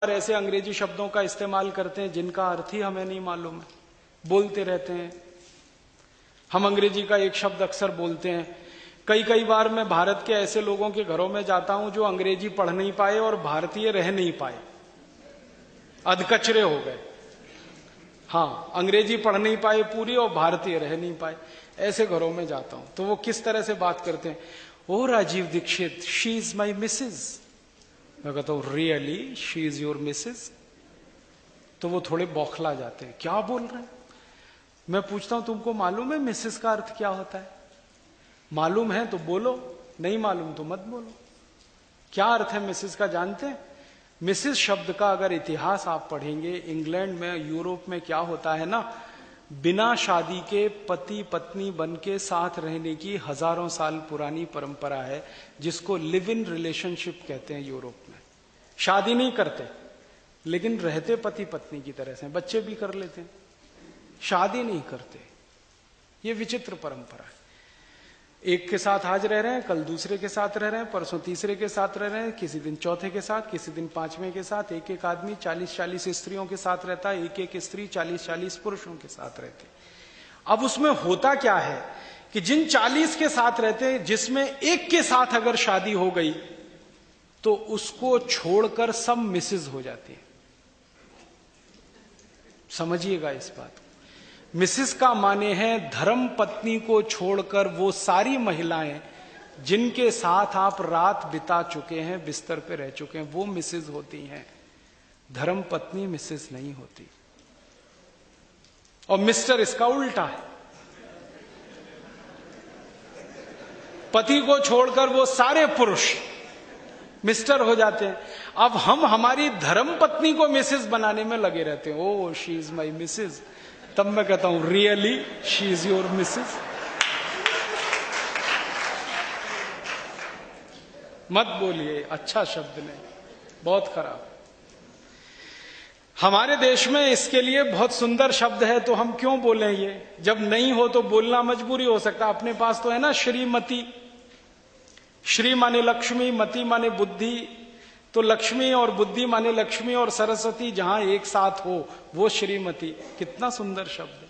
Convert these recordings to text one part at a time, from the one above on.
ऐसे अंग्रेजी शब्दों का इस्तेमाल करते हैं जिनका अर्थ ही हमें नहीं मालूम है, बोलते रहते हैं। हम अंग्रेजी का एक शब्द अक्सर बोलते हैं। कई बार मैं भारत के ऐसे लोगों के घरों में जाता हूं जो अंग्रेजी पढ़ नहीं पाए और भारतीय रह नहीं पाए, अधकचरे हो गए। हाँ, अंग्रेजी पढ़ नहीं पाए पूरी और भारतीय रह नहीं पाए, ऐसे घरों में जाता हूं। तो वो किस तरह से बात करते हैं, oh Rajiv Dikshit, she is my missus. मैं कहता हूं really she is your missus? तो वो थोड़े बौखला जाते हैं, क्या बोल रहे हैं। मैं पूछता हूं तुमको मालूम है मिसेज का अर्थ क्या होता है? मालूम है तो बोलो, नहीं मालूम तो मत बोलो। क्या अर्थ है मिसेज का जानते हैं? मिसेज शब्द का अगर इतिहास आप पढ़ेंगे, इंग्लैंड में, यूरोप में क्या होता है ना, बिना शादी के पति पत्नी बन के साथ रहने की हजारों साल पुरानी परंपरा है, जिसको लिव इन रिलेशनशिप कहते हैं यूरोप में। शादी नहीं करते लेकिन रहते पति पत्नी की तरह से, बच्चे भी कर लेते हैं, शादी नहीं करते। ये विचित्र परंपरा है। एक के साथ आज रह रहे हैं, कल दूसरे के साथ रह रहे हैं, परसों तीसरे के साथ रह रहे हैं, किसी दिन चौथे के साथ, किसी दिन पांचवें के साथ। एक आदमी 40 स्त्रियों के साथ रहता है, एक स्त्री 40 पुरुषों के साथ रहती। अब उसमें होता क्या है कि जिन 40 के साथ रहते हैं, जिसमें एक के साथ अगर शादी हो गई तो उसको छोड़कर सब मिसेज हो जाती है। समझिएगा इस बात को। मिसेस का माने है धर्म पत्नी को छोड़कर वो सारी महिलाएं जिनके साथ आप रात बिता चुके हैं, बिस्तर पे रह चुके हैं, वो मिसेस होती हैं। धर्म पत्नी मिसेस नहीं होती। और मिस्टर इसका उल्टा है। पति को छोड़कर वो सारे पुरुष मिस्टर हो जाते हैं। अब हम हमारी धर्म पत्नी को मिसेस बनाने में लगे रहते हैं, oh she is my Mrs. तब मैं कहता हूं really she is your Mrs? मत बोलिए, अच्छा शब्द नहीं, बहुत खराब। हमारे देश में इसके लिए बहुत सुंदर शब्द है, तो हम क्यों बोलें ये? जब नहीं हो तो बोलना मजबूरी हो सकता। अपने पास तो है ना श्रीमती। श्री माने लक्ष्मी, मति माने बुद्धि। तो लक्ष्मी और बुद्धि माने लक्ष्मी और सरस्वती जहां एक साथ हो, वो श्रीमती। कितना सुंदर शब्द है।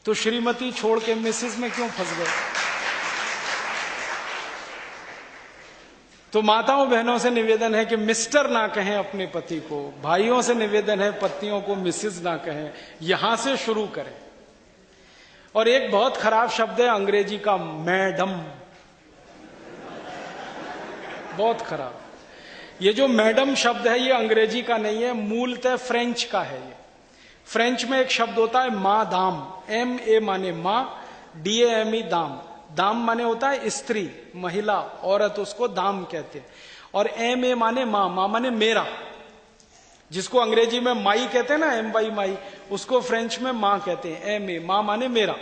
तो श्रीमती छोड़ के मिसेस में क्यों फंस गए? तो माताओं बहनों से निवेदन है कि मिस्टर ना कहें अपने पति को। भाइयों से निवेदन है पत्नियों को मिसेस ना कहें। यहां से शुरू करें। और एक बहुत खराब शब्द है अंग्रेजी का, मैडम। बहुत खराब। ये जो मैडम शब्द है ये अंग्रेजी का नहीं है, मूलतः फ्रेंच का है। ये फ्रेंच में एक शब्द होता है मादाम। MA माने मां, DAME दाम। दाम माने होता है स्त्री, महिला, औरत, उसको दाम कहते हैं। और MA माने मां, मां माने मेरा। जिसको अंग्रेजी में माई कहते हैं ना, MY माई, उसको फ्रेंच में मां कहते हैं। MA मां माने मेरा।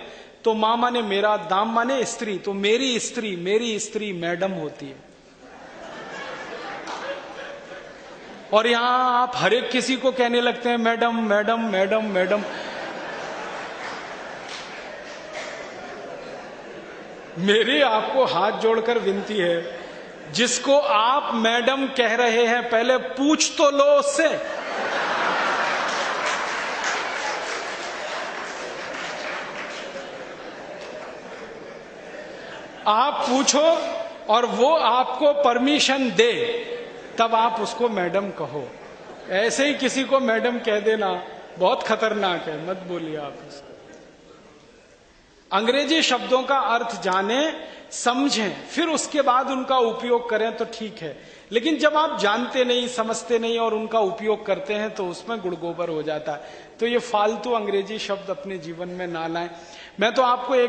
तो मां माने मेरा, दाम माने स्त्री। तो मेरी स्त्री मैडम होती है। और यहां आप हर एक किसी को कहने लगते हैं मैडम मैडम मैडम मैडम। मेरी आपको हाथ जोड़कर विनती है, जिसको आप मैडम कह रहे हैं पहले पूछ तो लो उससे। आप पूछो और वो आपको परमिशन दे, तब आप उसको मैडम कहो। ऐसे ही किसी को मैडम कह देना बहुत खतरनाक है, मत बोलिए आप उसको। अंग्रेजी शब्दों का अर्थ जाने, समझें, फिर उसके बाद उनका उपयोग करें तो ठीक है। लेकिन जब आप जानते नहीं, समझते नहीं और उनका उपयोग करते हैं तो उसमें गुड़गोबर हो जाता है। तो ये फालतू अंग्रेजी शब्द अपने जीवन में ना लाएं। मैं तो आपको एक